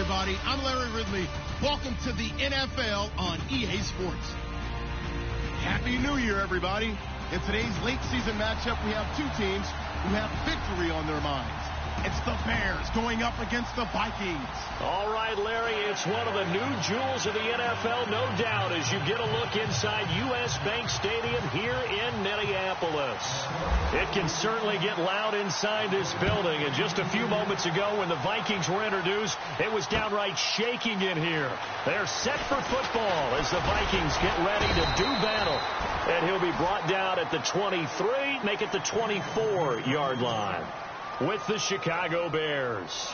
everybody. I'm Larry Ridley. Welcome to the NFL on EA Sports. Happy New Year, everybody. In today's late season matchup, we have two teams who have victory on their minds. It's the Bears going up against the Vikings. All right, Larry, it's one of the new jewels of the NFL, no doubt, as you get a look inside U.S. Bank Stadium here in Minneapolis. It can certainly get loud inside this building, and just a few moments ago when the Vikings were introduced, it was downright shaking in here. They're set for football as the Vikings get ready to do battle. And he'll be brought down at the 23, make it the 24-yard line with the Chicago Bears.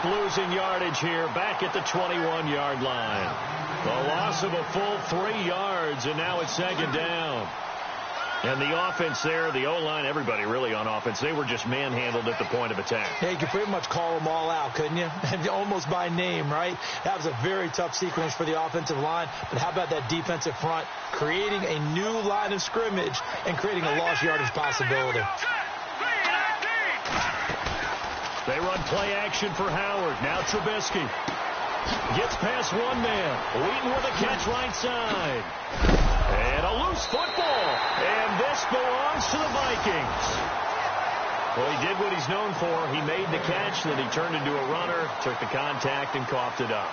Losing yardage here back at the 21-yard line. The loss of a full 3 yards, and now it's second down. And the offense there, the O-line, everybody really on offense, they were just manhandled at the point of attack. Yeah, you could pretty much call them all out, couldn't you? Almost by name, right? That was a very tough sequence for the offensive line. But how about that defensive front creating a new line of scrimmage and creating a lost yardage possibility? They run play action for Howard. Now Trubisky gets past one man. Wheaton with a catch right side. And a loose football. And this belongs to the Vikings. Well, he did what he's known for. He made the catch, then he turned into a runner, took the contact, and coughed it up.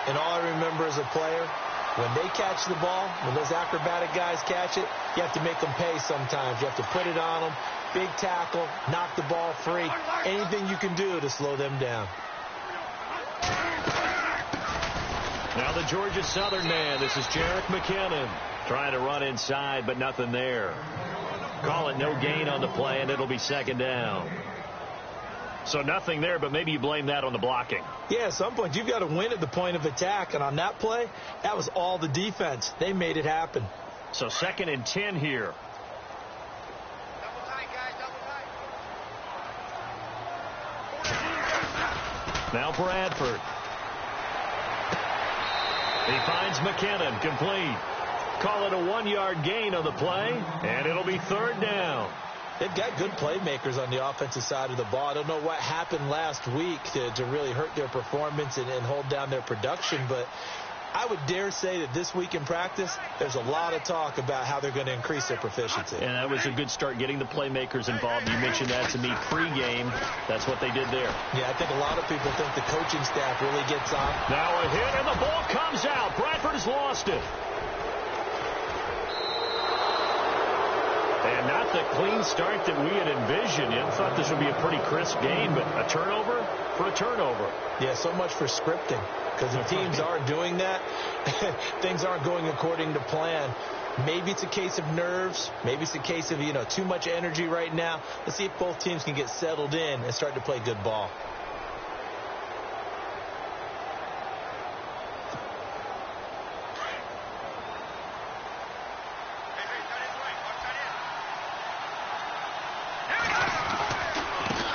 And all I remember as a player, when they catch the ball, when those acrobatic guys catch it, you have to make them pay sometimes. You have to put it on them. Big tackle, knock the ball free. Anything you can do to slow them down. Now the Georgia Southern man. This is Jerick McKinnon. Trying to run inside, but nothing there. Call it no gain on the play, and it'll be second down. So nothing there, but maybe you blame that on the blocking. Yeah, at some point you've got to win at the point of attack, and on that play, that was all the defense. They made it happen. So 2nd and 10 here. Now Bradford. He finds McKinnon, complete. Call it a 1-yard gain on the play, and it'll be third down. They've got good playmakers on the offensive side of the ball. I don't know what happened last week to really hurt their performance and hold down their production, but I would dare say that this week in practice, there's a lot of talk about how they're going to increase their proficiency. And that was a good start, getting the playmakers involved. You mentioned that to me pregame. That's what they did there. Yeah, I think a lot of people think the coaching staff really gets on. Now a hit, and the ball comes out. Bradford has lost it. And not the clean start that we had envisioned. I thought this would be a pretty crisp game, but a turnover for a turnover. Yeah, so much for scripting. Because if teams aren't doing that, things aren't going according to plan. Maybe it's a case of nerves. Maybe it's a case of, too much energy right now. Let's see if both teams can get settled in and start to play good ball.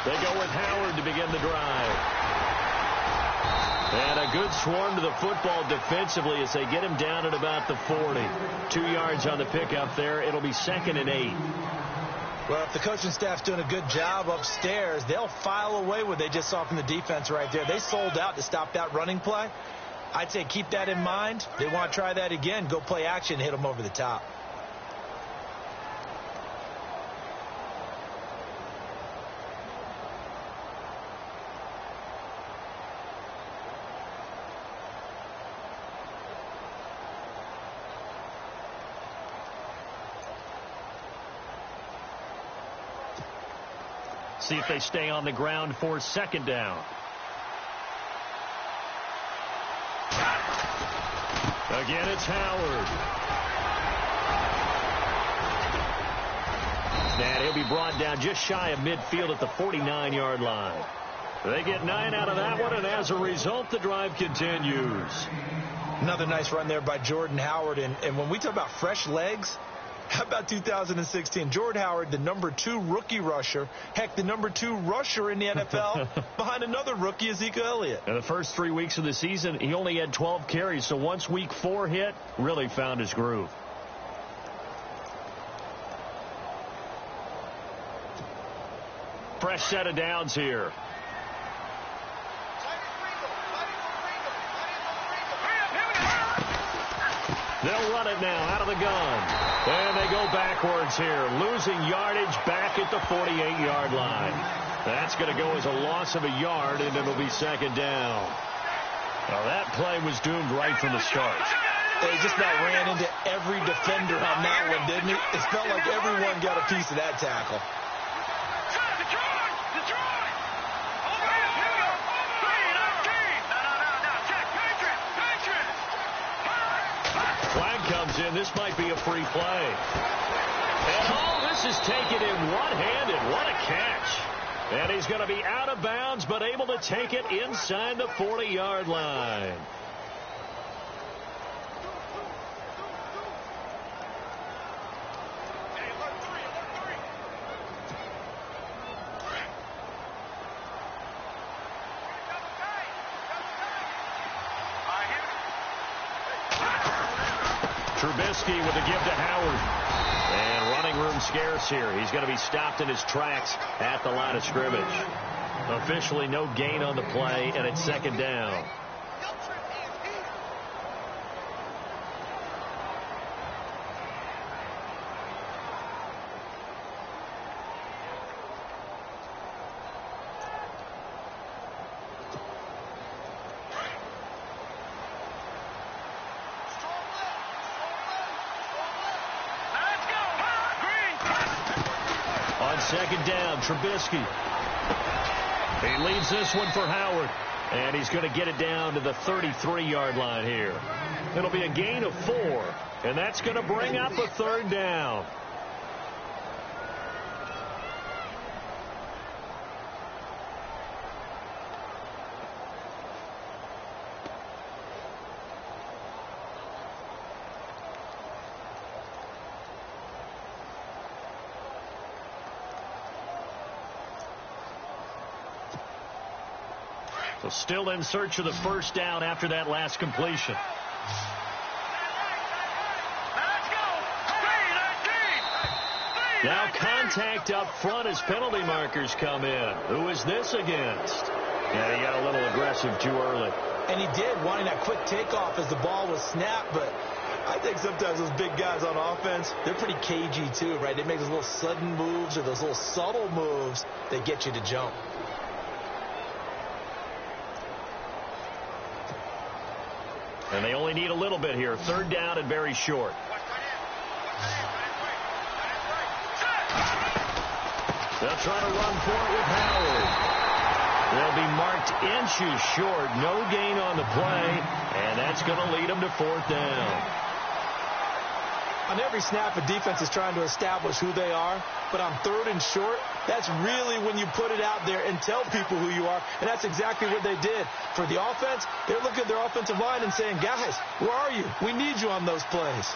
They go with Howard to begin the drive. And a good swarm to the football defensively as they get him down at about the 40. 2 yards on the pickup there. It'll be 2nd and 8. Well, if the coaching staff's doing a good job upstairs, they'll file away what they just saw from the defense right there. They sold out to stop that running play. I'd say keep that in mind. They want to try that again. Go play action, hit them over the top. See if they stay on the ground for 2nd down. Again, it's Howard. And he'll be brought down just shy of midfield at the 49-yard line. They get 9 out of that one, and as a result, the drive continues. Another nice run there by Jordan Howard. And when we talk about fresh legs, How about 2016? Jordan Howard, the #2 rookie rusher. Heck, the #2 rusher in the NFL behind another rookie, Ezekiel Elliott. In the first 3 weeks of the season, he only had 12 carries. So once week 4 hit, really found his groove. Fresh set of downs here. They'll run it now out of the gun. And they go backwards here, losing yardage back at the 48-yard line. That's going to go as a loss of a yard, and it'll be second down. Now, that play was doomed right from the start. They just about ran into every defender on that one, didn't he? It felt like everyone got a piece of that tackle. Flag comes in. This might be a free play. And this is taken in one-handed. What a catch. And he's going to be out of bounds, but able to take it inside the 40-yard line. Trubisky with a give to Howard. And running room scarce here. He's going to be stopped in his tracks at the line of scrimmage. Officially no gain on the play, and it's second down. Second down, Trubisky. He leads this one for Howard. And he's going to get it down to the 33-yard line here. It'll be a gain of 4. And that's going to bring up a third down. So still in search of the first down after that last completion. Now contact up front as penalty markers come in. Who is this against? Yeah, he got a little aggressive too early. And he did, wanting that quick takeoff as the ball was snapped. But I think sometimes those big guys on offense, they're pretty cagey too, right? They make those little sudden moves or those little subtle moves that get you to jump. And they only need a little bit here. Third down and very short. They'll try to run for it with Howard. They'll be marked inches short. No gain on the play. And that's going to lead them to fourth down. On every snap, a defense is trying to establish who they are. But on third and short, that's really when you put it out there and tell people who you are. And that's exactly what they did. For the offense, they're looking at their offensive line and saying, guys, where are you? We need you on those plays.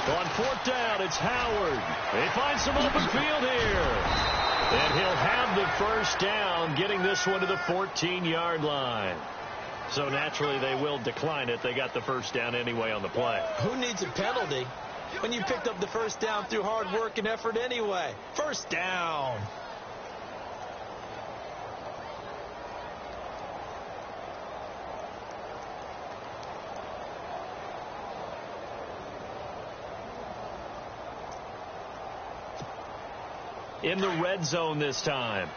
On fourth down, it's Howard. They find some open field here. And he'll have the first down, getting this one to the 14-yard line. So naturally they will decline it. They got the first down anyway on the play. Who needs a penalty when you picked up the first down through hard work and effort anyway? First down. In the red zone this time.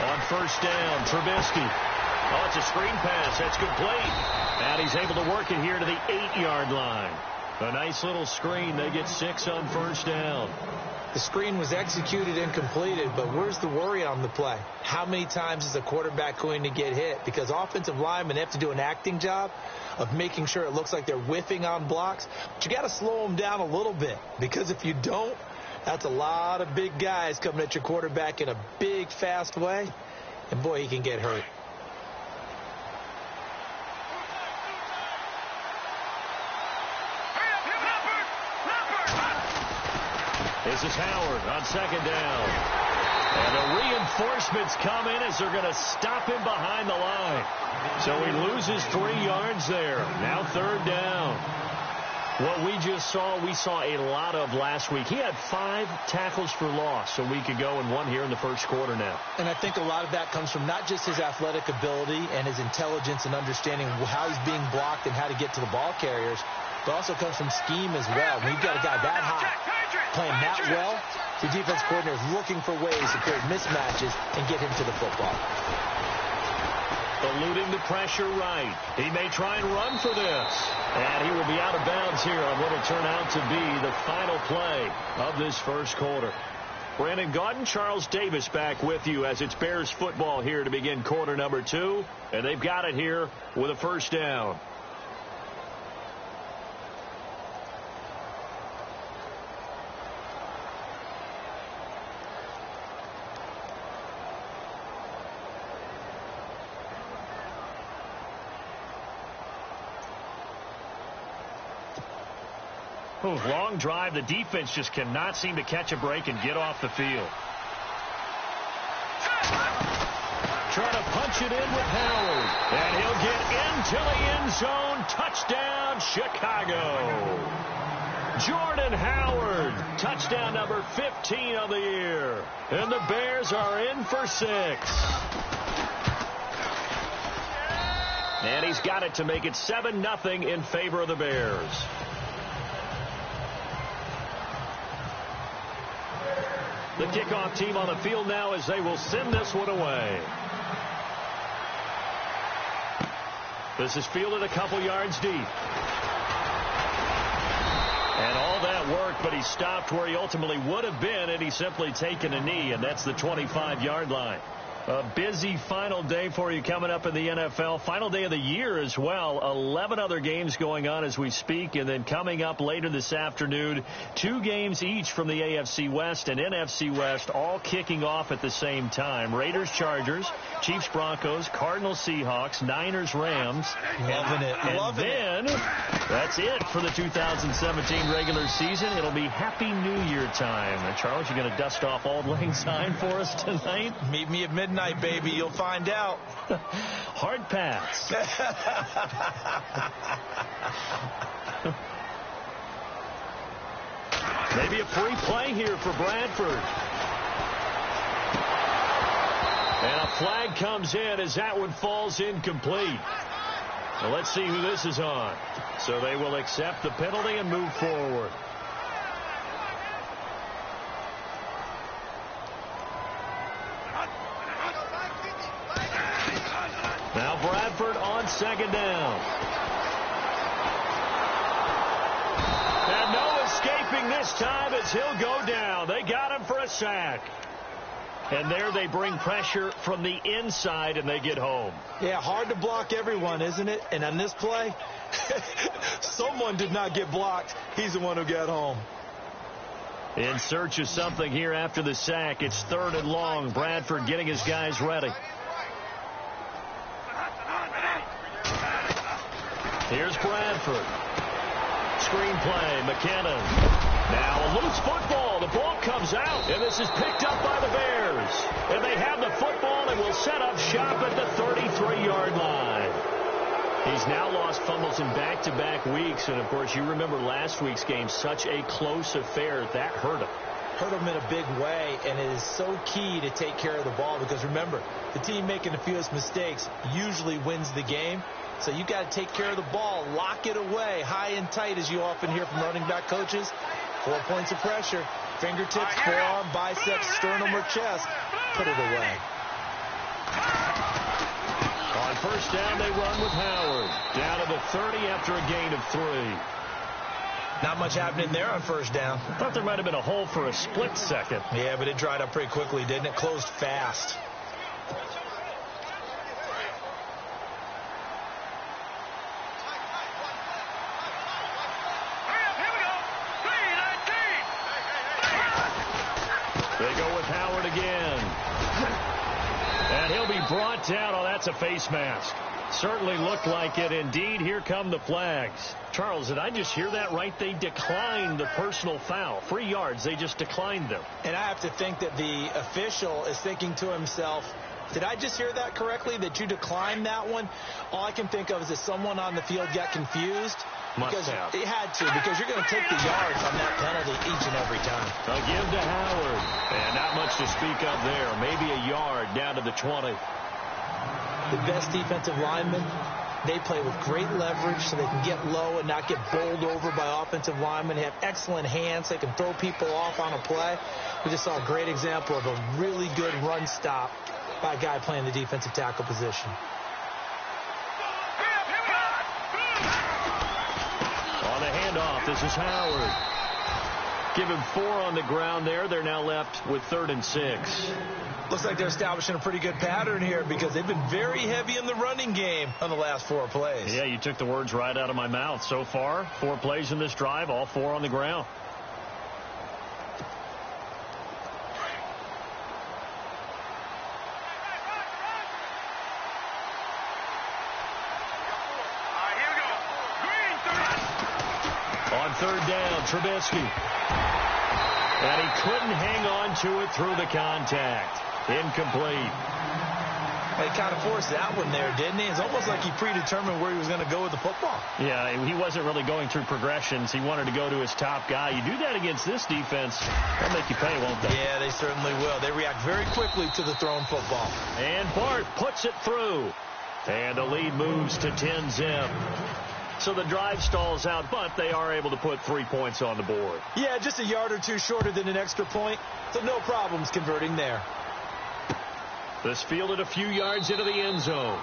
On first down, Trubisky. Oh, it's a screen pass. That's complete. And he's able to work it here to the 8-yard line. A nice little screen. They get 6 on first down. The screen was executed and completed, but where's the worry on the play? How many times is a quarterback going to get hit? Because offensive linemen have to do an acting job of making sure it looks like they're whiffing on blocks. But you got to slow them down a little bit, because if you don't, that's a lot of big guys coming at your quarterback in a big, fast way. And, boy, he can get hurt. This is Howard on second down. And the reinforcements come in as they're going to stop him behind the line. So he loses 3 yards there. Now third down. What we just saw, we saw a lot of last week. He had 5 tackles for loss a week ago and 1 here in the first quarter now. And I think a lot of that comes from not just his athletic ability and his intelligence and understanding how he's being blocked and how to get to the ball carriers, but also comes from scheme as well. When you've got a guy that high playing that well, the defense coordinator is looking for ways to create mismatches and get him to the football. Eluding the pressure right. He may try and run for this. And he will be out of bounds here on what will turn out to be the final play of this first quarter. Brandon Gaudin, Charles Davis back with you as it's Bears football here to begin quarter number 2. And they've got it here with a first down. Long drive. The defense just cannot seem to catch a break and get off the field. Trying to punch it in with Howard. And he'll get into the end zone. Touchdown, Chicago. Jordan Howard. Touchdown number 15 of the year. And the Bears are in for 6. And he's got it to make it 7-0 in favor of the Bears. The kickoff team on the field now as they will send this one away. This is fielded a couple yards deep. And all that worked, but he stopped where he ultimately would have been had he simply taken a knee, and that's the 25-yard line. A busy final day for you coming up in the NFL. Final day of the year as well. 11 other games going on as we speak. And then coming up later this afternoon, 2 games each from the AFC West and NFC West, all kicking off at the same time. Raiders, Chargers, Chiefs, Broncos, Cardinals, Seahawks, Niners, Rams. Loving it. And then that's it for the 2017 regular season. It'll be Happy New Year time. And Charles, you're going to dust off Auld Lang Syne for us tonight? Meet me at midnight, baby. You'll find out. Hard pass. Maybe a free play here for Bradford. And a flag comes in as that one falls incomplete. Well, let's see who this is on. So they will accept the penalty and move forward. Now Bradford on second down. And no escaping this time as he'll go down. They got him for a sack. And there they bring pressure from the inside and they get home. Yeah, hard to block everyone, isn't it? And on this play, someone did not get blocked. He's the one who got home. In search of something here after the sack. It's 3rd and long. Bradford getting his guys ready. Here's Bradford. Screen play. McKinnon. Now a loose football. The ball comes out, and this is picked up by the Bears. And they have the football and will set up shop at the 33-yard line. He's now lost fumbles in back-to-back weeks. And, of course, you remember last week's game, such a close affair. That hurt him. Hurt him in a big way, and it is so key to take care of the ball because, remember, the team making the fewest mistakes usually wins the game. So you got to take care of the ball, lock it away, high and tight, as you often hear from running back coaches. 4 points of pressure, fingertips, forearm, biceps, sternum, or chest. Put it away. On first down, they run with Howard. Down to the 30 after a gain of 3. Not much happening there on first down. I thought there might have been a hole for a split second. Yeah, but it dried up pretty quickly, didn't it? Closed fast. They go with Howard again. And He'll be brought down. Oh, that's a face mask. Certainly looked like it. Indeed, here come the flags. Charles, did I just hear that right? They declined the personal foul. 3 yards, they just declined them. And I have to think that the official is thinking to himself, did I just hear that correctly, that you declined that one? All I can think of is that someone on the field got confused. Because he had to, because you're going to take the yards on that penalty each and every time. A give to Howard. And not much to speak of there. Maybe a yard down to the 20. The best defensive linemen, they play with great leverage so they can get low and not get bowled over by offensive linemen. They have excellent hands. They can throw people off on a play. We just saw a great example of a really good run stop by a guy playing the defensive tackle position. On the handoff, this is Howard. Give him 4 on the ground there. They're now left with 3rd and 6. Looks like they're establishing a pretty good pattern here because they've been very heavy in the running game on the last 4 plays. Yeah, you took the words right out of my mouth. So far, 4 plays in this drive, all 4 on the ground. On 3rd down, Trubisky. And he couldn't hang on to it through the contact. Incomplete. He kind of forced that one there, didn't he? It's almost like he predetermined where he was going to go with the football. Yeah, he wasn't really going through progressions. He wanted to go to his top guy. You do that against this defense, they'll make you pay, won't they? Yeah, they certainly will. They react very quickly to the thrown football. And Bart puts it through. And the lead moves to 10-zip. So the drive stalls out, but they are able to put 3 points on the board. Yeah, just a yard or 2 shorter than an extra point, so no problems converting there. This fielded a few yards into the end zone.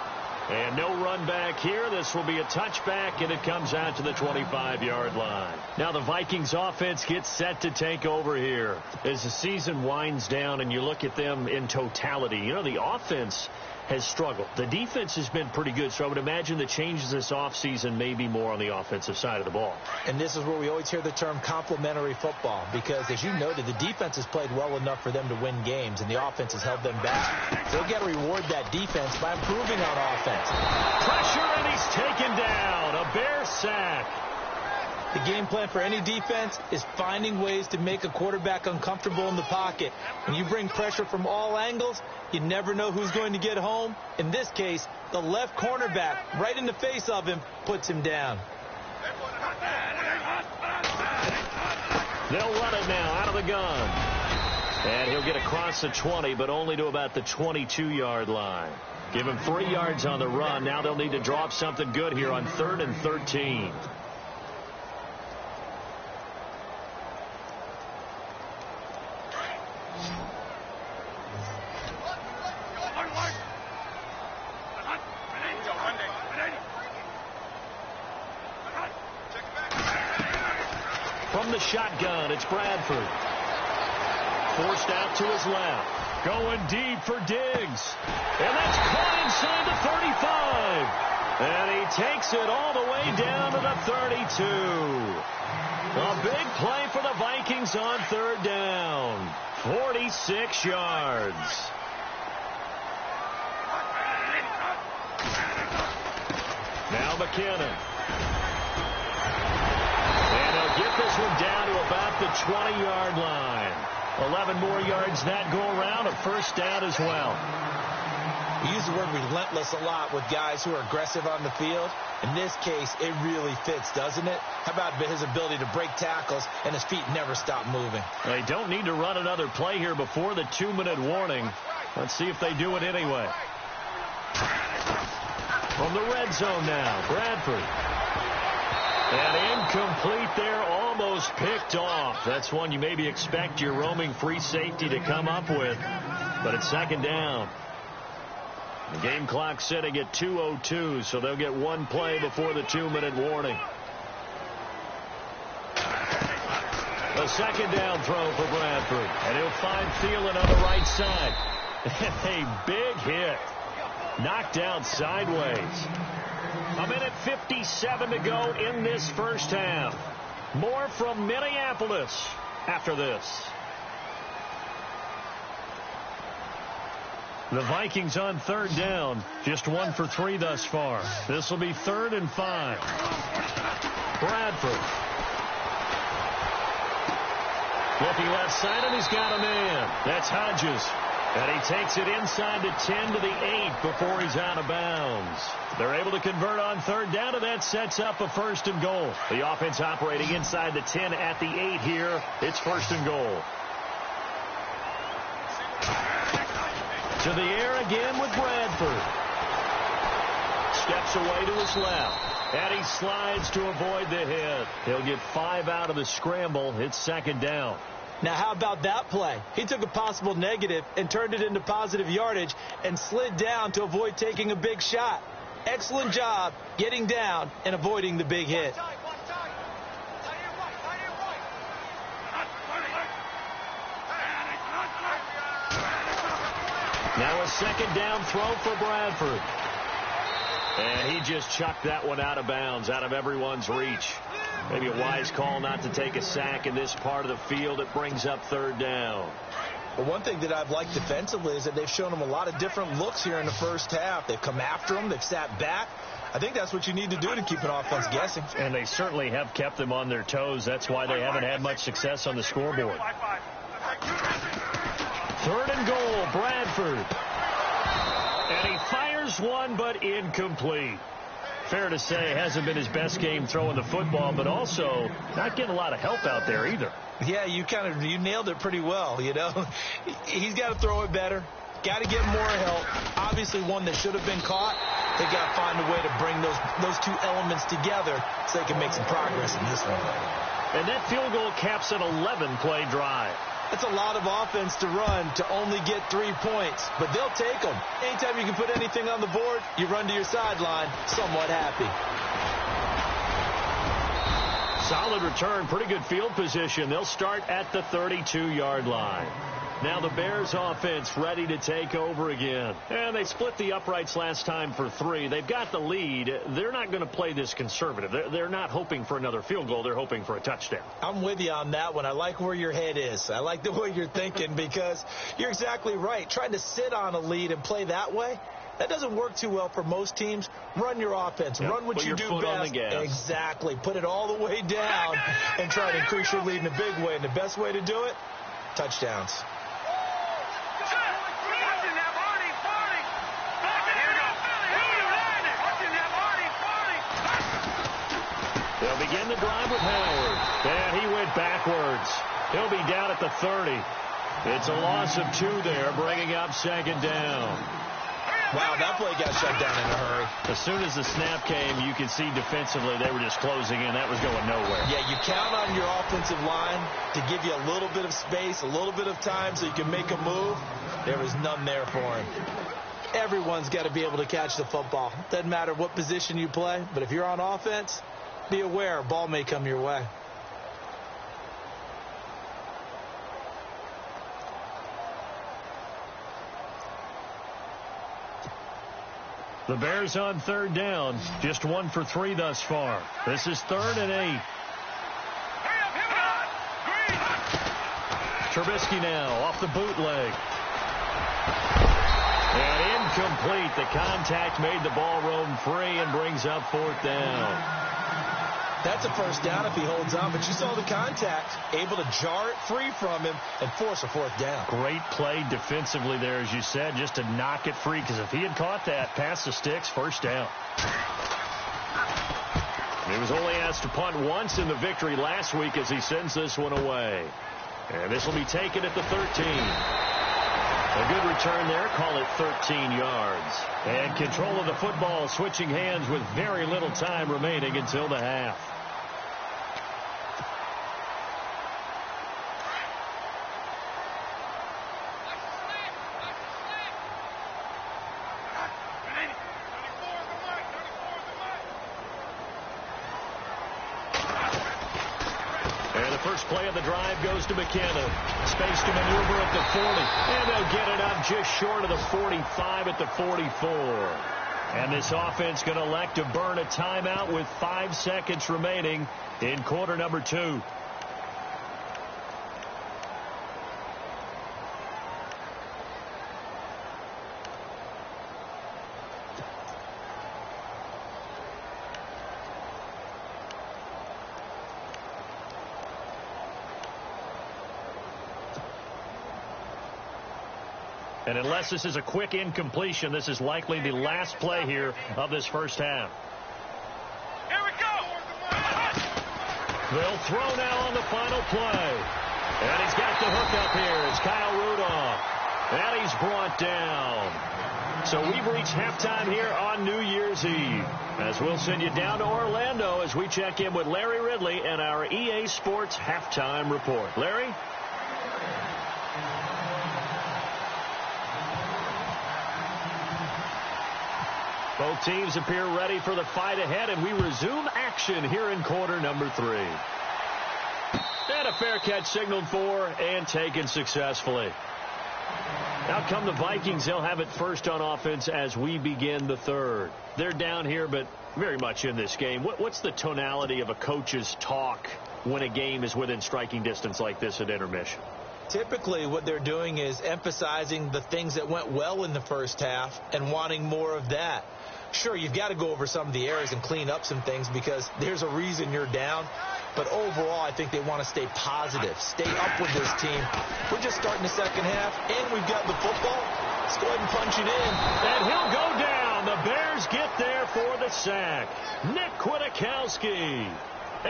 And no run back here. This will be a touchback, and it comes out to the 25-yard line. Now the Vikings offense gets set to take over here. As the season winds down and you look at them in totality, you know, the offense has struggled. The defense has been pretty good, so I would imagine the changes this offseason may be more on the offensive side of the ball. And this is where we always hear the term complementary football, because as you noted, the defense has played well enough for them to win games, and the offense has held them back. They'll get to reward that defense by improving on offense. Pressure, and he's taken down. A Bear sack. The game plan for any defense is finding ways to make a quarterback uncomfortable in the pocket. When you bring pressure from all angles, you never know who's going to get home. In this case, the left cornerback, right in the face of him, puts him down. They'll run it now out of the gun. And he'll get across the 20, but only to about the 22-yard line. Give him 3 yards on the run. Now they'll need to draw up something good here on 3rd and 13. From the shotgun, it's Bradford. Forced out to his left. Going deep for Diggs. And that's caught inside the 35. And he takes it all the way down to the 32. A big play for the Vikings on 3rd down. 46 yards. Now McKinnon. And he'll get this one down to about the 20-yard line. 11 more yards that go around, a first down as well. We use the word relentless a lot with guys who are aggressive on the field. In this case, it really fits, doesn't it? How about his ability to break tackles and his feet never stop moving? They don't need to run another play here before the 2-minute warning. Let's see if they do it anyway. From the red zone now, Bradford. And incomplete there, almost picked off. That's one you maybe expect your roaming free safety to come up with. But it's 2nd down. The game clock sitting at 2:02, so they'll get one play before the 2-minute warning. A 2nd down throw for Bradford. And he'll find Thielen on the right side. A big hit. Knocked out sideways. 1:57 to go in this first half. More from Minneapolis after this. The Vikings on third down. Just 1 for 3 thus far. This will be 3rd and 5. Bradford. Looking left side, and he's got a man. That's Hodges. And he takes it inside the 10 to the 8 before he's out of bounds. They're able to convert on third down, and that sets up a 1st and goal. The offense operating inside the 10 at the 8 here. It's 1st and goal. To the air again with Bradford. Steps away to his left. And he slides to avoid the hit. He'll get 5 out of the scramble. It's 2nd down. Now, how about that play? He took a possible negative and turned it into positive yardage and slid down to avoid taking a big shot. Excellent job getting down and avoiding the big hit. Now a 2nd down throw for Bradford. And he just chucked that one out of bounds, out of everyone's reach. Maybe a wise call not to take a sack in this part of the field. It brings up 3rd down. Well, one thing that I've liked defensively is that they've shown him a lot of different looks here in the first half. They've come after him. They've sat back. I think that's what you need to do to keep an offense guessing. And they certainly have kept them on their toes. That's why they haven't had much success on the scoreboard. 3rd and goal, Bradford. And he fires one, but incomplete. Fair to say, hasn't been his best game throwing the football, but also not getting a lot of help out there either. Yeah, you nailed it pretty well, you know. He's got to throw it better. Got to get more help. Obviously one that should have been caught. They got to find a way to bring those two elements together so they can make some progress in this one. And that field goal caps an 11-play drive. That's a lot of offense to run to only get 3 points, but they'll take them. Anytime you can put anything on the board, you run to your sideline somewhat happy. Solid return, pretty good field position. They'll start at the 32-yard line. Now the Bears offense ready to take over again. And they split the uprights last time for 3. They've got the lead. They're not going to play this conservative. They're not hoping for another field goal. They're hoping for a touchdown. I'm with you on that one. I like where your head is. I like the way you're thinking because you're exactly right. Trying to sit on a lead and play that way, that doesn't work too well for most teams. Run your offense. Run what you do best. On the gas. Exactly. Put it all the way down and try to increase your lead in a big way. And the best way to do it, touchdowns. They'll begin the drive with Howard. And he went backwards. He'll be down at the 30. It's a loss of 2 there, bringing up 2nd down. Wow, that play got shut down in a hurry. As soon as the snap came, you could see defensively they were just closing in. That was going nowhere. Yeah, you count on your offensive line to give you a little bit of space, a little bit of time so you can make a move. There was none there for him. Everyone's got to be able to catch the football. Doesn't matter what position you play, but if you're on offense, be aware, a ball may come your way. The Bears on third down, just 1 for 3 thus far. This is 3rd and 8. Trubisky now off the bootleg. And incomplete. The contact made the ball roam free and brings up 4th down. That's a 1st down if he holds on, but you saw the contact, able to jar it free from him and force a 4th down. Great play defensively there, as you said, just to knock it free, because if he had caught that, past the sticks, 1st down. He was only asked to punt once in the victory last week as he sends this one away. And this will be taken at the 13. A good return there, call it 13 yards. And control of the football switching hands with very little time remaining until the half. Play of the drive goes to McKinnon. Space to maneuver at the 40. And they'll get it up just short of the 45 at the 44. And this offense going to elect to burn a timeout with 5 seconds remaining in quarter number 2. And unless this is a quick incompletion, this is likely the last play here of this first half. Here we go. They'll throw now on the final play. And he's got the hook up here. It's Kyle Rudolph. And he's brought down. So we've reached halftime here on New Year's Eve. As we'll send you down to Orlando as we check in with Larry Ridley and our EA Sports halftime report. Larry? Both teams appear ready for the fight ahead, and we resume action here in quarter number 3. And a fair catch signaled for and taken successfully. Out come the Vikings. They'll have it first on offense as we begin the third. They're down here, but very much in this game. What's the tonality of a coach's talk when a game is within striking distance like this at intermission? Typically, what they're doing is emphasizing the things that went well in the first half and wanting more of that. Sure, you've got to go over some of the errors and clean up some things because there's a reason you're down. But overall, I think they want to stay positive, stay up with this team. We're just starting the second half, and we've got the football. Let's go ahead and punch it in. And he'll go down. The Bears get there for the sack. Nick Kwiatkowski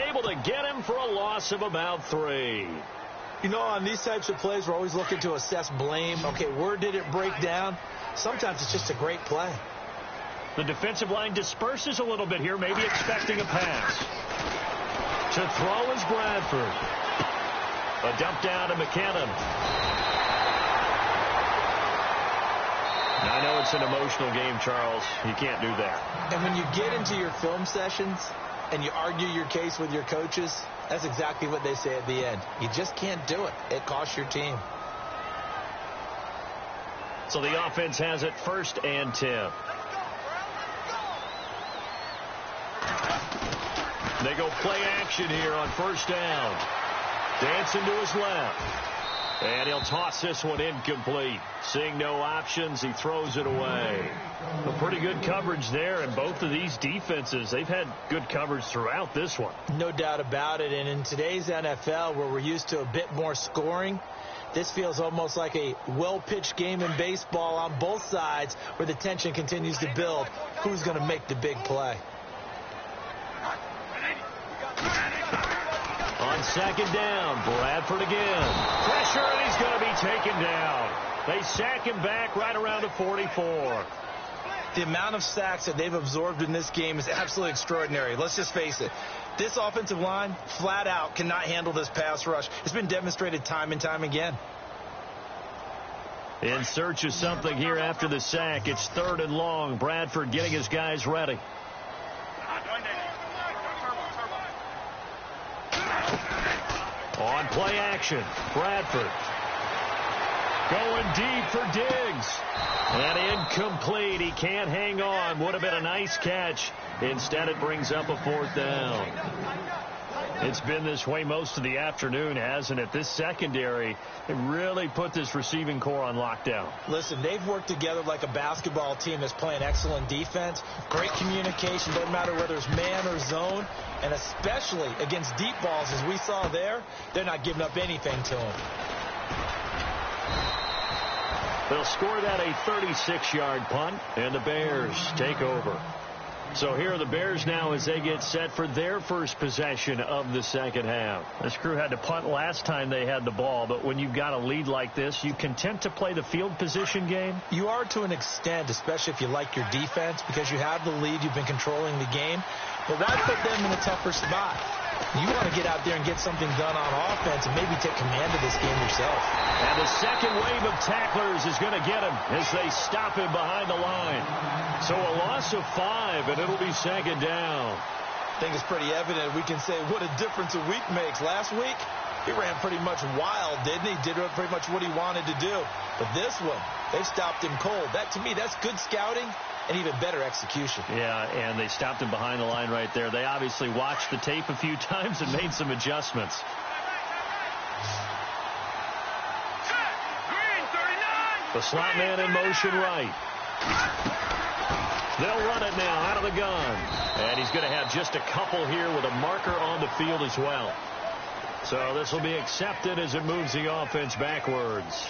able to get him for a loss of about 3. You know, on these types of plays, we're always looking to assess blame. Okay, where did it break down? Sometimes it's just a great play. The defensive line disperses a little bit here, maybe expecting a pass. To throw is Bradford. A dump down to McKinnon. Now, I know it's an emotional game, Charles. You can't do that. And when you get into your film sessions and you argue your case with your coaches, that's exactly what they say at the end. You just can't do it. It costs your team. So the offense has it first and 10. They go play action here on first down. Dancing to his left. And he'll toss this one incomplete. Seeing no options, he throws it away. A pretty good coverage there, and both of these defenses, they've had good coverage throughout this one. No doubt about it, and in today's NFL, where we're used to a bit more scoring, this feels almost like a well-pitched game in baseball on both sides where the tension continues to build. Who's going to make the big play? On second down, Bradford again. Pressure, and he's going to be taken down. They sack him back right around the 44. The amount of sacks that they've absorbed in this game is absolutely extraordinary. Let's just face it. This offensive line, flat out, cannot handle this pass rush. It's been demonstrated time and time again. In search of something here after the sack. It's third and long. Bradford getting his guys ready. On play action, Bradford going deep for Diggs. And incomplete. He can't hang on. Would have been a nice catch. Instead, it brings up a fourth down. It's been this way most of the afternoon, hasn't it? This secondary, they really put this receiving core on lockdown. Listen, they've worked together like a basketball team that's playing excellent defense. Great communication, doesn't matter whether it's man or zone. And especially against deep balls, as we saw there, they're not giving up anything to them. They'll score that a 36-yard punt, and the Bears take over. So here are the Bears now as they get set for their first possession of the second half. This crew had to punt last time they had the ball, but when you've got a lead like this, you content to play the field position game? You are to an extent, especially if you like your defense, because you have the lead, you've been controlling the game. But why put them in a tougher spot? You want to get out there and get something done on offense and maybe take command of this game yourself. And the second wave of tacklers is going to get him as they stop him behind the line. So a loss of 5, and it'll be second down. I think it's pretty evident. We can say what a difference a week makes. Last week, he ran pretty much wild, didn't he? Did pretty much what he wanted to do. But this one, they stopped him cold. That, to me, that's good scouting and even better execution. Yeah, and they stopped him behind the line right there. They obviously watched the tape a few times and made some adjustments. The slot man in motion right. They'll run it now out of the gun. And he's going to have just a couple here with a marker on the field as well. So this will be accepted as it moves the offense backwards.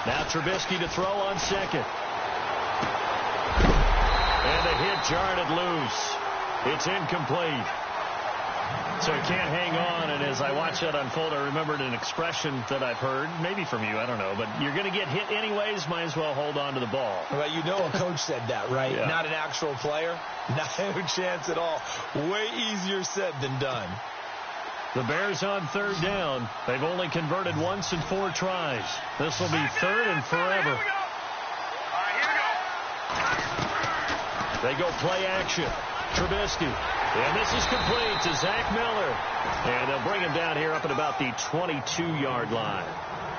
Now Trubisky to throw on second. And the hit jarred it loose. It's incomplete. So he can't hang on, and as I watch that unfold, I remembered an expression that I've heard, maybe from you, I don't know, but you're going to get hit anyways, might as well hold on to the ball. Well, you know a coach said that, right? Yeah. Not an actual player. No chance at all. Way easier said than done. The Bears on third down. They've only converted once in 4 tries. This will be third and forever. They go play action. Trubisky. And this is complete to Zach Miller. And they'll bring him down here up at about the 22-yard line.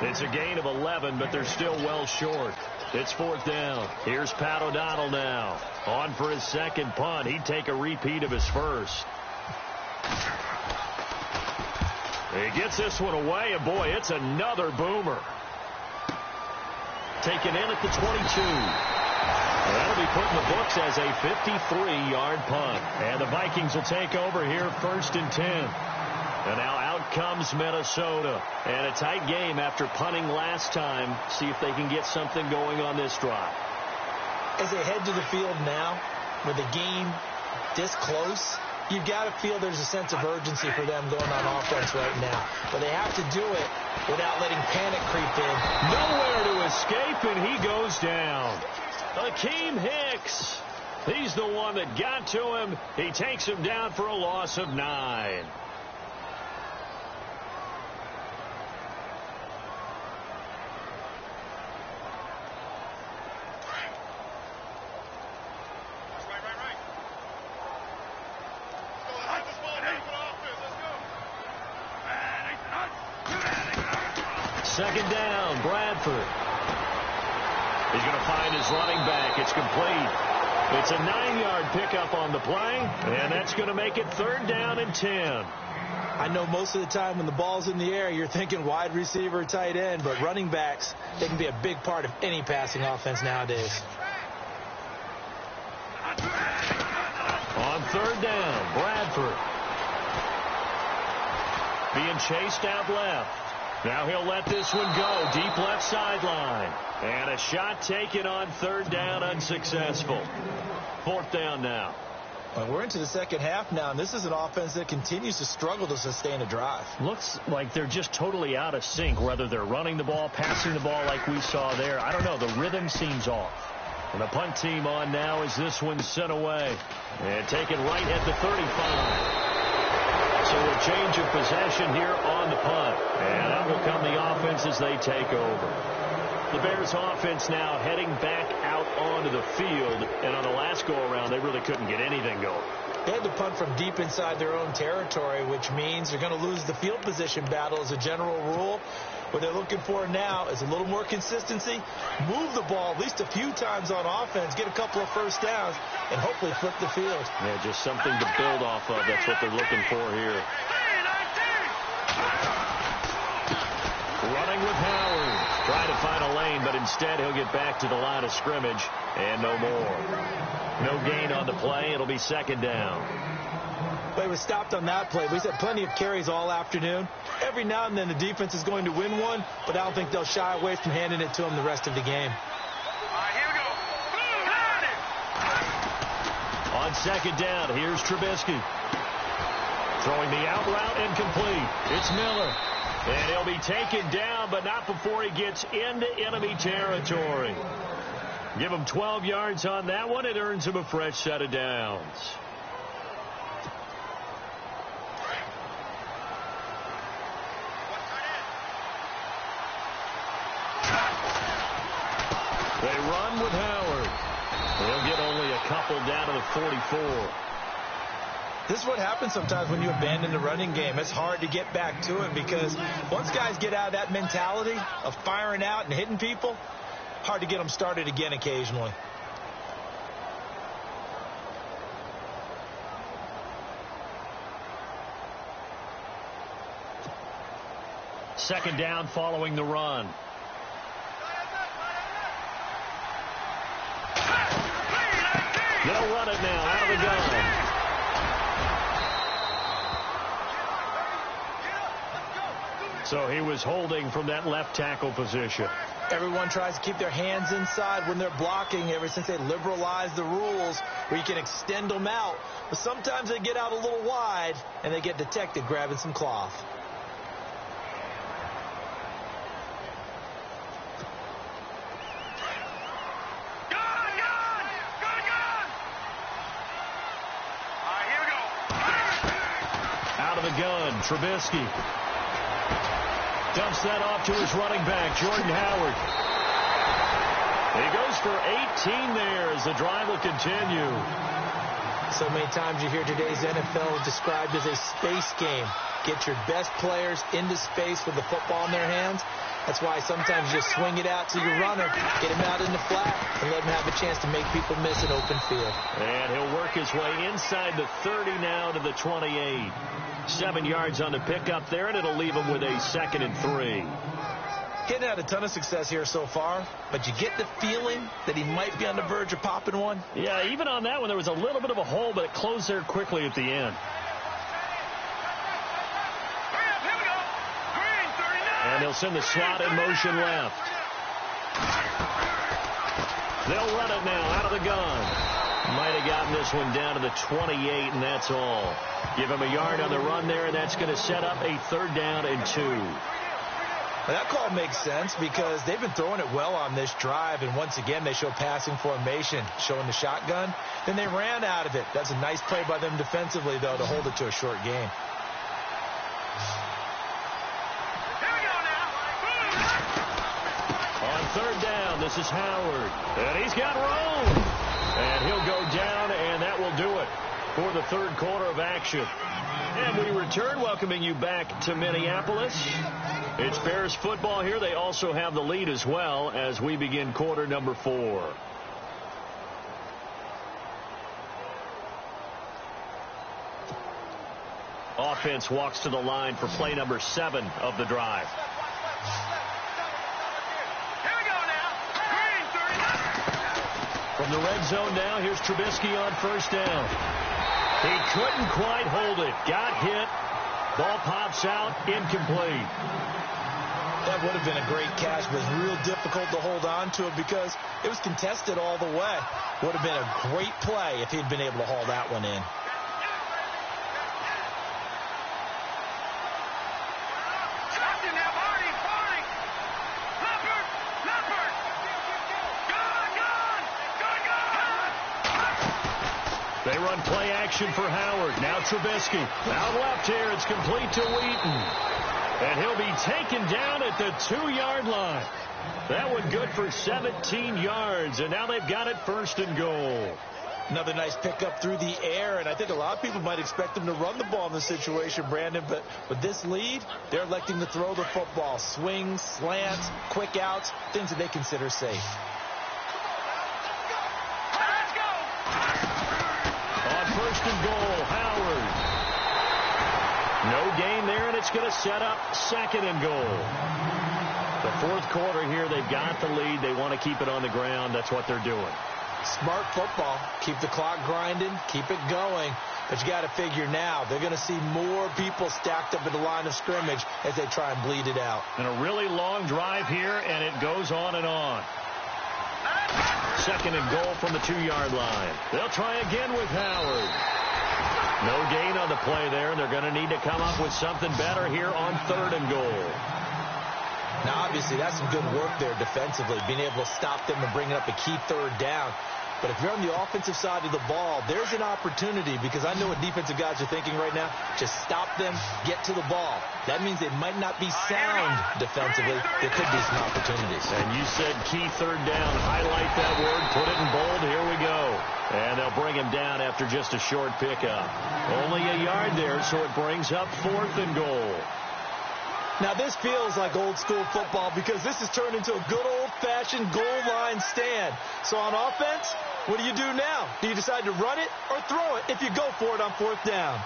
It's a gain of 11, but they're still well short. It's 4th down. Here's Pat O'Donnell now. On for his second punt. He'd take a repeat of his first. He gets this one away, and boy, it's another boomer. Taken in at the 22. That'll be put in the books as a 53-yard punt. And the Vikings will take over here 1st and 10. And now out comes Minnesota. And a tight game after punting last time. See if they can get something going on this drive. As they head to the field now, with the game this close, you've got to feel there's a sense of urgency for them going on offense right now. But they have to do it without letting panic creep in. Nowhere to escape, and he goes down. Akeem Hicks. He's the one that got to him. He takes him down for a loss of 9. Second down, Bradford. He's going to find his running back. It's complete. It's a 9-yard pickup on the play, and that's going to make it 3rd down and 10. I know most of the time when the ball's in the air, you're thinking wide receiver, tight end, but running backs, they can be a big part of any passing offense nowadays. On 3rd down, Bradford. Being chased out left. Now he'll let this one go. Deep left sideline. And a shot taken on 3rd down, unsuccessful. 4th down now. Well, we're into the second half now, and this is an offense that continues to struggle to sustain a drive. Looks like they're just totally out of sync, whether they're running the ball, passing the ball like we saw there. I don't know. The rhythm seems off. And the punt team on now as this one's sent away. And taken right at the 35. So a change of possession here on the punt. And that will come the offense as they take over. The Bears offense now heading back out onto the field. And on the last go-around, they really couldn't get anything going. They had to punt from deep inside their own territory, which means they're going to lose the field position battle as a general rule. What they're looking for now is a little more consistency, move the ball at least a few times on offense, get a couple of first downs, and hopefully flip the field. Yeah, just something to build off of. That's what they're looking for here. Running with Howard. Trying to find a lane, but instead he'll get back to the line of scrimmage, and no more. No gain on the play. It'll be 2nd down. But he was stopped on that play. We've had plenty of carries all afternoon. Every now and then the defense is going to win one, but I don't think they'll shy away from handing it to him the rest of the game. All right, here we go. On 2nd down, here's Trubisky. Throwing the out route incomplete. It's Miller. And he'll be taken down, but not before he gets into enemy territory. Give him 12 yards on that one. It earns him a fresh set of downs. They run with Howard. They'll get only a couple down to the 44. This is what happens sometimes when you abandon the running game. It's hard to get back to it because once guys get out of that mentality of firing out and hitting people, hard to get them started again occasionally. Second down following the run. They'll run it now out of the gun. So he was holding from that left tackle position. Everyone tries to keep their hands inside when they're blocking ever since they liberalized the rules where you can extend them out. But sometimes they get out a little wide and they get detected grabbing some cloth. Out of the gun, Trubisky. Dumps that off to his running back, Jordan Howard. He goes for 18 there as the drive will continue. So many times you hear today's NFL described as a space game. Get your best players into space with the football in their hands. That's why sometimes you just swing it out to your runner, get him out in the flat, and let him have a chance to make people miss an open field. And he'll work his way inside the 30 now to the 28. 7 yards on the pickup there, and it'll leave him with a 2nd and 3. He hadn't had a ton of success here so far, but you get the feeling that he might be on the verge of popping one. Yeah, even on that one, there was a little bit of a hole, but it closed there quickly at the end. And they'll send the slot in motion left. They'll run it now out of the gun. Might have gotten this one down to the 28, and that's all. Give him a yard on the run there, and that's going to set up a 3rd down and 2. Well, that call makes sense because they've been throwing it well on this drive, and once again they show passing formation, showing the shotgun. Then they ran out of it. That's a nice play by them defensively, though, to hold it to a short game. On 3rd down, this is Howard, and he's got room. And he'll go down, and that will do it for the 3rd quarter of action. And we return, welcoming you back to Minneapolis. It's Bears football here. They also have the lead as well as we begin quarter number 4. Offense walks to the line for play number 7 of the drive. From the red zone now, here's Trubisky on 1st down. He couldn't quite hold it. Got hit. Ball pops out. Incomplete. That would have been a great catch, but it's real difficult to hold on to it because it was contested all the way. Would have been a great play if he'd been able to haul that one in. They run play action for Howard. Now Trubisky. Out left here. It's complete to Wheaton. And he'll be taken down at the 2-yard line. That one good for 17 yards. And now they've got it 1st and goal. Another nice pickup through the air, and I think a lot of people might expect them to run the ball in this situation, Brandon, but with this lead, they're electing to throw the football. Swings, slants, quick outs, things that they consider safe. On 1st and goal, Howard. No gain there, and it's going to set up 2nd and goal. The 4th quarter here, they've got the lead. They want to keep it on the ground. That's what they're doing. Smart football. Keep the clock grinding. Keep it going. But you got to figure now they're going to see more people stacked up at the line of scrimmage as they try and bleed it out. And a really long drive here, and it goes on and on. 2nd and goal from the 2-yard line. They'll try again with Howard. No gain on the play there. They're going to need to come up with something better here on 3rd and goal. Now, obviously, that's some good work there defensively, being able to stop them and bring up a key 3rd down. But if you're on the offensive side of the ball, there's an opportunity because I know what defensive guys are thinking right now. Just stop them, get to the ball. That means they might not be sound defensively. There could be some opportunities. And you said key 3rd down. Highlight that word. Put it in bold. Here we go. And they'll bring him down after just a short pickup. Only a yard there, so it brings up 4th and goal. Now, this feels like old school football because this has turned into a good old-fashioned goal line stand. So on offense, what do you do now? Do you decide to run it or throw it if you go for it on 4th down?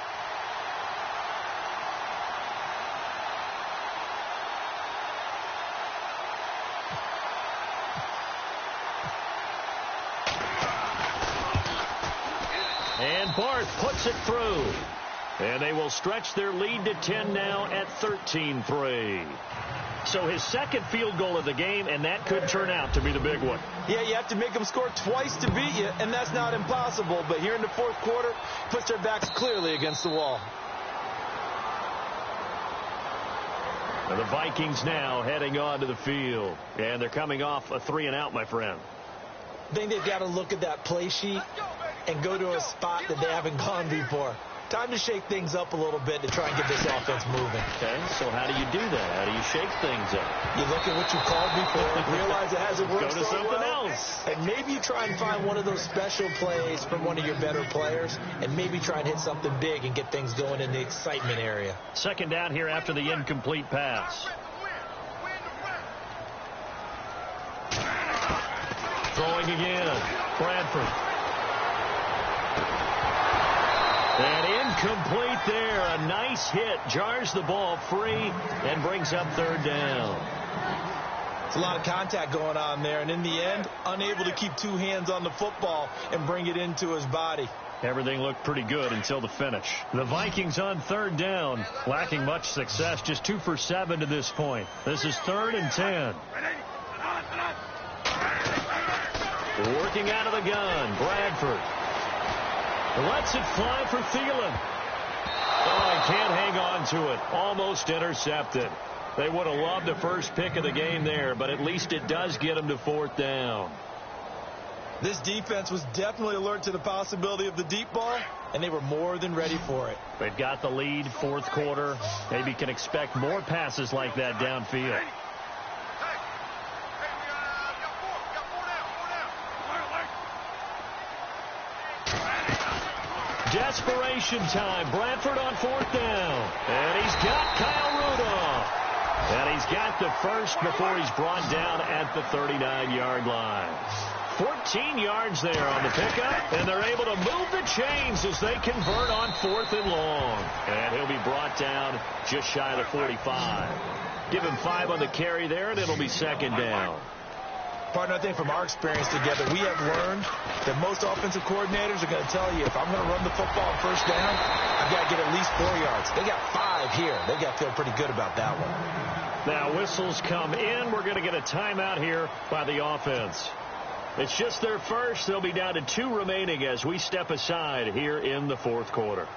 And Barth puts it through. And they will stretch their lead to 10 now at 13-3. So his second field goal of the game, and that could turn out to be the big one. Yeah, you have to make them score twice to beat you, and that's not impossible. But here in the fourth quarter, puts their backs clearly against the wall. And the Vikings now heading onto the field. And they're coming off a 3-and-out, my friend. I think they've got to look at that play sheet and go to a spot that they haven't gone before. Time to shake things up a little bit to try and get this offense moving. Okay, so how do you do that? How do you shake things up? You look at what you called before, realize it hasn't worked Go to so something well, else. and maybe you try and find one of those special plays from one of your better players, and maybe try and hit something big and get things going in the excitement area. Second down here after the incomplete pass. Throwing again, Bradford. And incomplete there. A nice hit. Jars the ball free and brings up third down. It's a lot of contact going on there. And in the end, unable to keep two hands on the football and bring it into his body. Everything looked pretty good until the finish. The Vikings on third down, lacking much success. Just 2 for 7 to this point. This is 3rd and 10. Working out of the gun, Bradford. Lets it fly for Thielen. Oh, he can't hang on to it. Almost intercepted. They would have loved the first pick of the game there, but at least it does get them to 4th down. This defense was definitely alert to the possibility of the deep ball, and they were more than ready for it. They've got the lead, fourth quarter. Maybe can expect more passes like that downfield. Desperation time. Bradford on 4th down. And he's got Kyle Rudolph. And he's got the first before he's brought down at the 39-yard line. 14 yards there on the pickup. And they're able to move the chains as they convert on 4th and long. And he'll be brought down just shy of the 45. Give him 5 on the carry there, and it'll be 2nd down. Partner, I think from our experience together, we have learned that most offensive coordinators are going to tell you, if I'm going to run the football on 1st down, I've got to get at least 4 yards. They got 5 here. They got to feel pretty good about that one. Now whistles come in. We're going to get a timeout here by the offense. It's just their first. They'll be down to 2 remaining as we step aside here in the fourth quarter.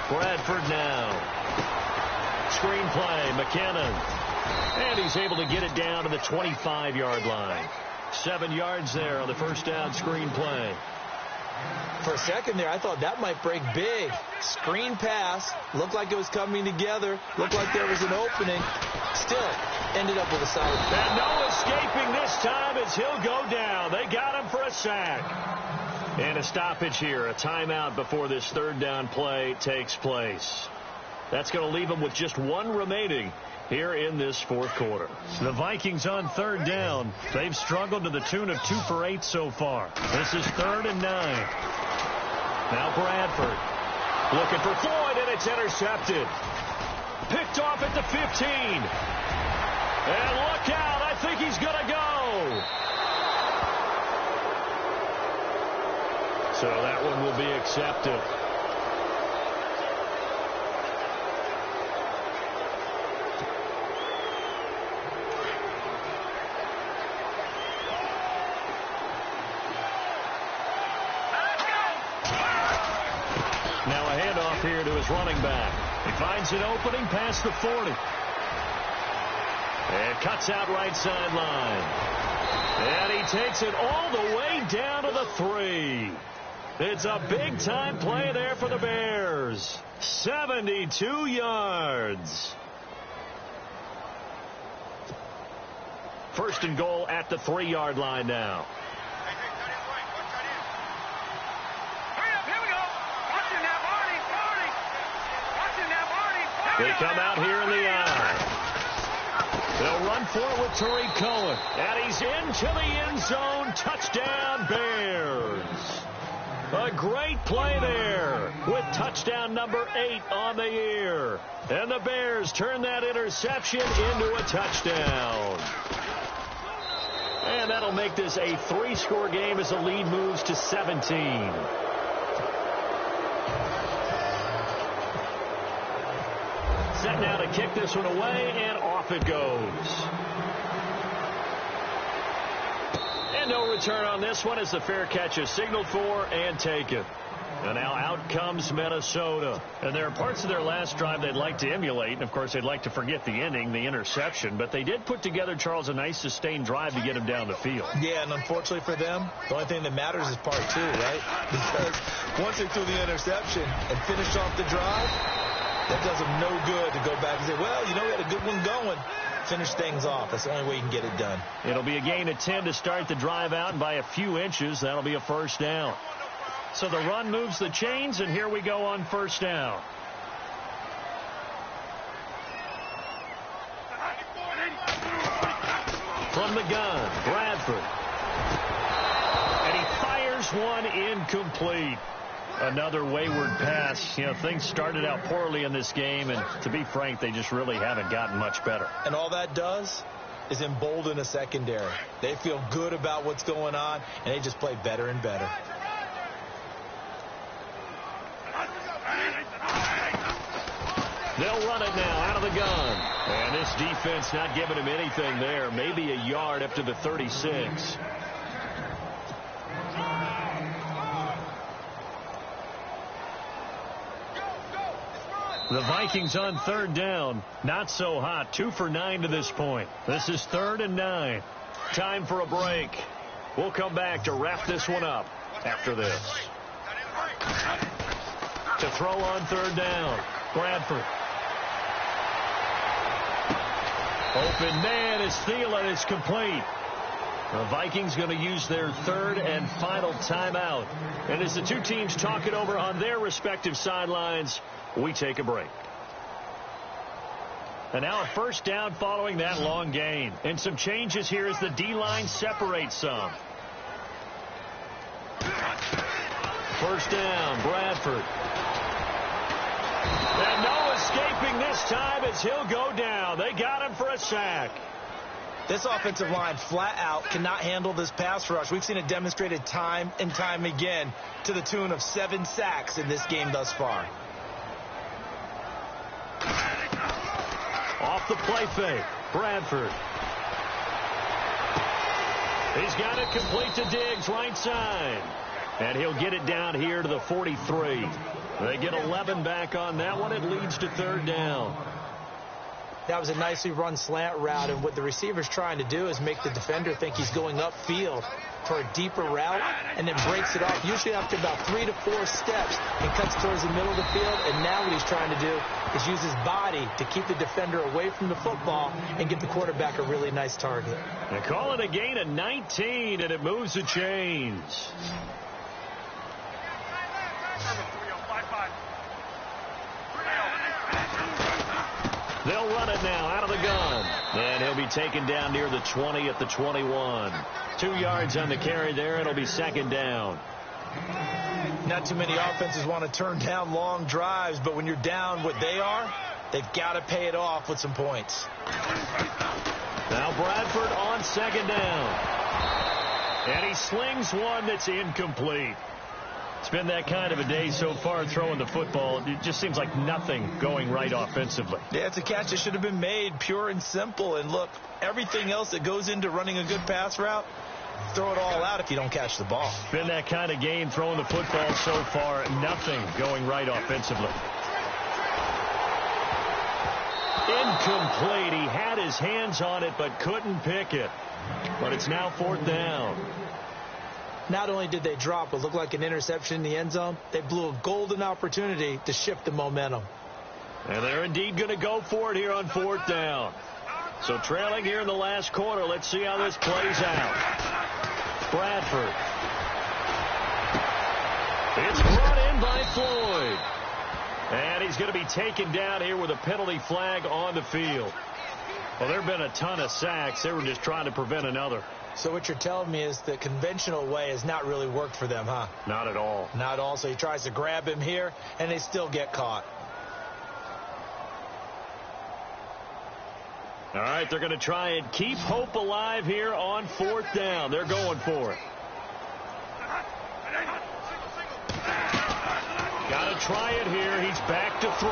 Bradford now. Screenplay, McKinnon. And he's able to get it down to the 25-yard line. 7 yards there on the first down screenplay. For a second there, I thought that might break big. Screen pass. Looked like it was coming together. Looked like there was an opening. Still ended up with a solid. And no escaping this time as he'll go down. They got him for a sack. And a stoppage here, a timeout before this 3rd down play takes place. That's going to leave them with just 1 remaining here in this fourth quarter. The Vikings on 3rd down. They've struggled to the tune of 2 for 8 so far. This is 3rd and 9. Now Bradford looking for Floyd, and it's intercepted. Picked off at the 15. And look out, I think he's going to go. So that one will be accepted. Now a handoff here to his running back. He finds an opening past the 40. And cuts out right sideline. And he takes it all the way down to the 3. It's a big-time play there for the Bears. 72 yards. 1st and goal at the 3-yard line now. They come out here in the eye. They'll run for it with Tariq Cohen. And he's into the end zone. Touchdown, Bears. A great play there with touchdown number 8 on the year. And the Bears turn that interception into a touchdown. And that'll make this a 3-score game as the lead moves to 17. Set now to kick this one away, and off it goes. And no return on this one as the fair catch is signaled for and taken. And now out comes Minnesota. And there are parts of their last drive they'd like to emulate. And, of course, they'd like to forget the ending, the interception. But they did put together, Charles, a nice sustained drive to get him down the field. Yeah, and unfortunately for them, the only thing that matters is part 2, right? Because once they threw the interception and finished off the drive, that does them no good to go back and say, well, you know, we had a good one going. Finish things off. That's the only way you can get it done. It'll be a gain of 10 to start the drive out, and by a few inches, that'll be a first down. So the run moves the chains, and here we go on first down. From the gun, Bradford. And he fires one incomplete. Another wayward pass. You know, things started out poorly in this game, and to be frank, they just really haven't gotten much better. And all that does is embolden a secondary. They feel good about what's going on, and they just play better and better. They'll run it now out of the gun. And this defense not giving him anything there. Maybe a yard up to the 36. The Vikings on third down. Not so hot. 2 for 9 to this point. This is 3rd and 9. Time for a break. We'll come back to wrap this one up after this. To throw on third down, Bradford. Open man is Thielen. It's complete. The Vikings going to use their 3rd and final timeout. And as the two teams talk it over on their respective sidelines, we take a break. And now a first down following that long gain. And some changes here as the D-line separates some. First down, Bradford. And no escaping this time as he'll go down. They got him for a sack. This offensive line flat out cannot handle this pass rush. We've seen it demonstrated time and time again to the tune of 7 sacks in this game thus far. Off the play fake, Bradford. He's got it complete to Diggs, right side. And he'll get it down here to the 43. They get 11 back on that one. It leads to third down. That was a nicely run slant route, and what the receiver's trying to do is make the defender think he's going upfield for a deeper route and then breaks it off, usually after about 3 to 4 steps, and cuts towards the middle of the field. And now what he's trying to do is use his body to keep the defender away from the football and give the quarterback a really nice target. They call it a gain of 19, and it moves the chains. They'll run it now out of the gun. And he'll be taken down near the 20 at the 21. 2 yards on the carry there. It'll be second down. Not too many offenses want to turn down long drives, but when you're down what they are, they've got to pay it off with some points. Now Bradford on second down. And he slings one that's incomplete. It's been that kind of a day so far throwing the football. It just seems like nothing going right offensively. Yeah, it's a catch that should have been made, pure and simple. And look, everything else that goes into running a good pass route, throw it all out if you don't catch the ball. Been that kind of game throwing the football so far. Nothing going right offensively. Incomplete. He had his hands on it but couldn't pick it. But it's now fourth down. Not only did they drop what looked like an interception in the end zone, they blew a golden opportunity to shift the momentum. And they're indeed going to go for it here on fourth down. So trailing here in the last quarter, let's see how this plays out. Bradford. It's brought in by Floyd. And he's going to be taken down here with a penalty flag on the field. Well, there have been a ton of sacks. They were just trying to prevent another. So what you're telling me is the conventional way has not really worked for them, huh? Not at all. Not at all. So he tries to grab him here, and they still get caught. All right, they're going to try and keep hope alive here on 4th down. They're going for it. Got to try it here. He's back to throw.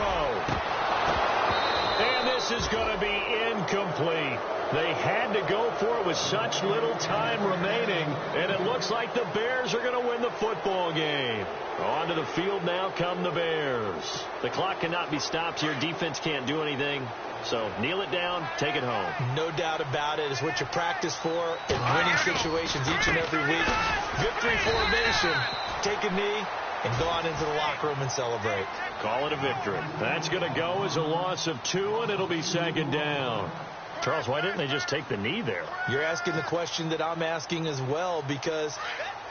And this is going to be incomplete. They had to go for it with such little time remaining, and it looks like the Bears are going to win the football game. Onto the field now come the Bears. The clock cannot be stopped here. Defense can't do anything. So kneel it down, take it home. No doubt about it. It's what you practice for in winning situations each and every week. Victory formation. Take a knee and go on into the locker room and celebrate. Call it a victory. That's going to go as a loss of 2, and it'll be 2nd down. Charles, why didn't they just take the knee there? You're asking the question that I'm asking as well, because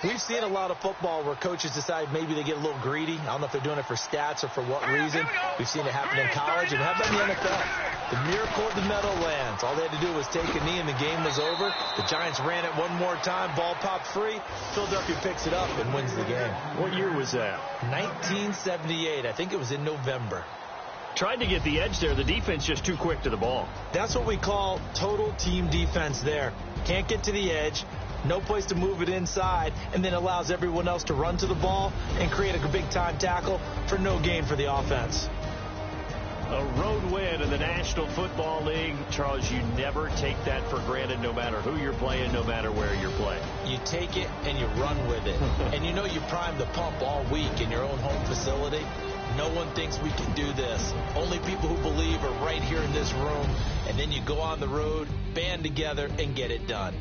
we've seen a lot of football where coaches decide maybe they get a little greedy. I don't know if they're doing it for stats or for what reason. We've seen it happen in college, and how about in the NFL? The miracle of the Meadowlands. All they had to do was take a knee, and the game was over. The Giants ran it one more time. Ball popped free. Philadelphia picks it up and wins the game. What year was that? 1978. I think it was in November. Tried to get the edge there. The defense just too quick to the ball. That's what we call total team defense there. Can't get to the edge, no place to move it inside, and then allows everyone else to run to the ball and create a big-time tackle for no gain for the offense. A road win in the National Football League. Charles, you never take that for granted, no matter who you're playing, no matter where you're playing. You take it and you run with it. And you know you primed the pump all week in your own home facility. No one thinks we can do this. Only people who believe are right here in this room. And then you go on the road, band together, and get it done.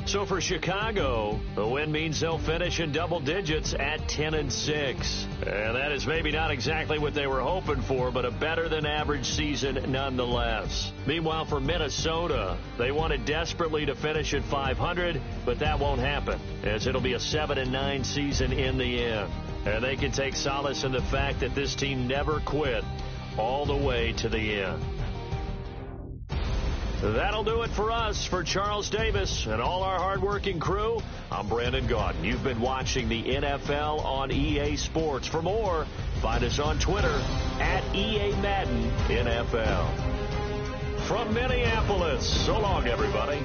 So for Chicago, the win means they'll finish in double digits at 10-6. And that is maybe not exactly what they were hoping for, but a better than average season nonetheless. Meanwhile, for Minnesota, they wanted desperately to finish at 500, but that won't happen, as it'll be a 7-9 season in the end. And they can take solace in the fact that this team never quit all the way to the end. That'll do it for us. For Charles Davis and all our hardworking crew, I'm Brandon Gaudin. You've been watching the NFL on EA Sports. For more, find us on Twitter at EA Madden NFL. From Minneapolis, so long, everybody.